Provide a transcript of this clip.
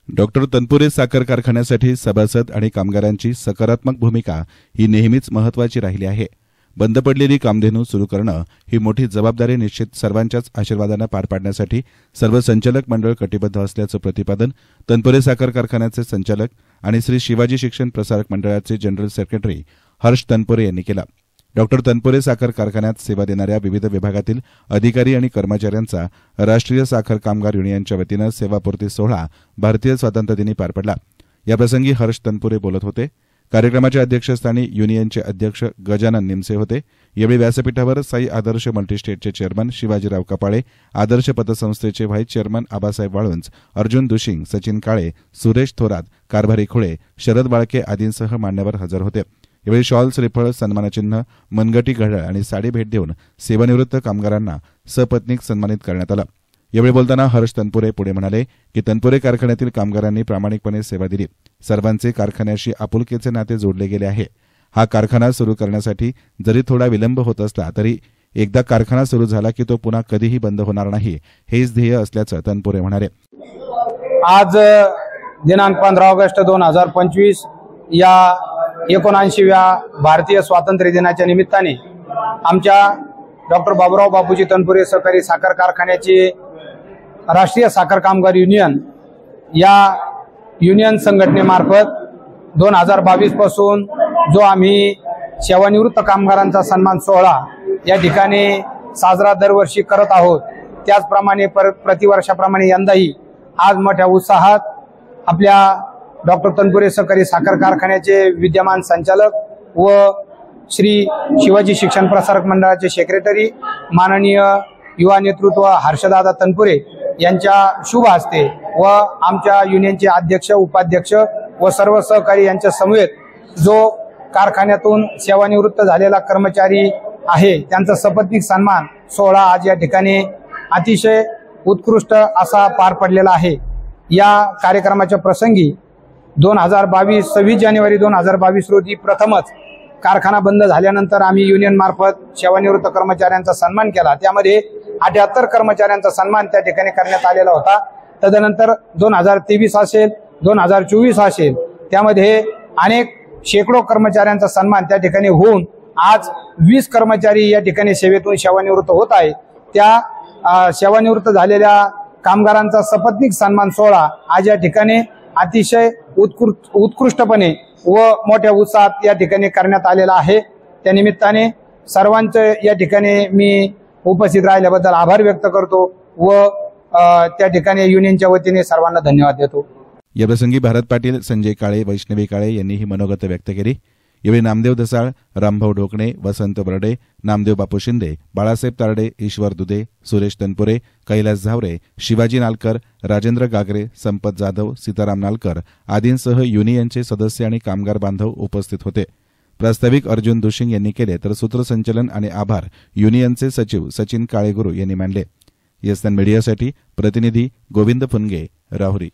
Doctor Tanpure साखर कारखान्यासाठी सभासद आणि कामगारांची सकारात्मक भूमिका ही नेहमीच महत्वाची राहिली आहे। बंद पडलेली कामधेनू सुरू करणं ही मोठी जबाबदारी निश्चित सर्वांच्याच आशीर्वादाने पार पाडण्यासाठी सर्व संचालक मंडळ कटिबद्ध असल्याचं प्रतिपादन तनपुरे साखर कारखान्याचे संचालक आणि श्री शिवाजी शिक्षण प्रसारक मंडळाचे जनरल सेक्रेटरी हर्ष तनपुरे यांनी केलं। डॉक्टर तनपुरे साखर कारखान्यात सेवा देणाऱ्या विविध विभागातील अधिकारी आणि कर्मचाऱ्यांचा राष्ट्रीय साखर कामगार युनियनच्या वतीनं सेवापूर्ती सोहळा भारतीय स्वातंत्र्य दिनी पार पडला। याप्रसंगी हर्ष तनपुरे बोलत होते। कार्यक्रमाच्या अध्यक्षस्थानी युनियनचे अध्यक्ष गजानन निमसे होते। यावेळी व्यासपीठावर साई आदर्श मल्टीस्टेटचे चेअरमन शिवाजीराव कपाळे, आदर्श पतसंस्थेचे व्हाईस चेअरमन आबासाहेब वाळुंज, अर्जुन दुशिंग, सचिन काळे, सुरेश थोरात, कारभारी खुळे, शरद बाळके आदींसह मान्यवर हजर होते। यावेळी शॉल, श्रीफळ, सन्मानचिन्ह, मनगटी, घड्याळ आणि साडी भेट देऊन सेवानिवृत्त कामगारांना सपत्नीक सन्मानित करण्यात आलं। यावेळी बोलताना हर्ष तनपुरे पुढे म्हणाले की तनपुरे कारखान्यातील कामगारांनी प्रामाणिकपणे सेवा दिली। सर्वांचे कारखान्याशी आपुलकीचे नाते जोडले गेले आहे। हा कारखाना सुरू करण्यासाठी जरी थोडा विलंब होत असला तरी एकदा कारखाना सुरू झाला की तो पुन्हा कधीही बंद होणार नाही, हेच ध्येय असल्याचं तनपुरे म्हणाले। आज दिनांक 15 ऑगस्ट 2025 या 79व्या भारतीय स्वातंत्र्य दिनाच्या निमित्ताने आमच्या डॉक्टर बाबूराव बापूजी तनपुरे सहकारी साखर कारखान्याची राष्ट्रीय साखर कामगार युनियन या युनियन संघटनेमार्फत 2022 पासून जो आम्ही सेवानिवृत्त कामगारांचा सन्मान सोहळा या ठिकाणी साजरा दरवर्षी करत आहोत, त्याचप्रमाणे प्रतिवर्षाप्रमाणे यंदाही आज मोठ्या उत्साहात आपल्या डॉक्टर तनपुरे सहकारी साखर कारखान्याचे विद्यमान संचालक व श्री शिवाजी शिक्षण प्रसारक मंडळाचे सेक्रेटरी माननीय युवा नेतृत्व हर्षदादा तनपुरे यांच्या शुभ हस्ते व आमच्या युनियनचे अध्यक्ष, उपाध्यक्ष व सर्व सहकारी यांच्या समवेत जो कारखान्यातून सेवानिवृत्त झालेला कर्मचारी आहे त्यांचा सपत्नीक सन्मान सोहळा आज या ठिकाणी अतिशय उत्कृष्ट असा पार पडलेला आहे। या कार्यक्रमाच्या प्रसंगी 26 जानेवारी 2022 रोजी प्रथमच कारखाना बंद झाल्यानंतर आम्ही युनियन मार्फत सेवानिवृत्त कर्मचाऱ्यांचा सन्मान केला। त्यामध्ये 78 कर्मचाऱ्यांचा सन्मान त्या ठिकाणी करण्यात आलेला होता। तदनंतर 2023 असेल, 2024 असेल, त्यामध्ये अनेक शेकडो कर्मचाऱ्यांचा सन्मान त्या ठिकाणी होऊन आज 20 कर्मचारी या ठिकाणी सेवेतून सेवानिवृत्त होत आहे। त्या सेवानिवृत्त झालेल्या कामगारांचा सपत्नीक सन्मान सोहळा आज या ठिकाणी अतिशय उत्कृष्टपणे व मोठ्या उत्साहात या ठिकाणी करण्यात आलेला आहे। त्या निमित्ताने सर्वांचे या ठिकाणी मी उपस्थित राहिल्याबद्दल आभार व्यक्त करतो व त्या ठिकाणी युनियनच्या वतीने सर्वांना धन्यवाद देतो। याप्रसंगी भारत पाटील, संजय काळे, वैष्णवी काळे यांनी ही मनोगत व्यक्त केली। यावेळी नामदेव दसाळ, रामभाऊ ढोकणे, वसंत बर्डे, नामदेव बापू शिंदे, बाळासाहेब तारडे, ईश्वर दुधे, सुरेश तनपुरे, कैलास झावरे, शिवाजी नालकर, राजेंद्र गागरे, संपत जाधव, सीताराम नालकर आदींसह युनियनचे सदस्य आणि कामगार बांधव उपस्थित होते। प्रास्ताविक अर्जुन दुशिंग यांनी केले तर सूत्रसंचलन आणि आभार युनियनचे सचिव सचिन काळेगुरू यांनी मानले। येस्तान मीडियासाठी प्रतिनिधी गोविंद फुनगे, राहुरी।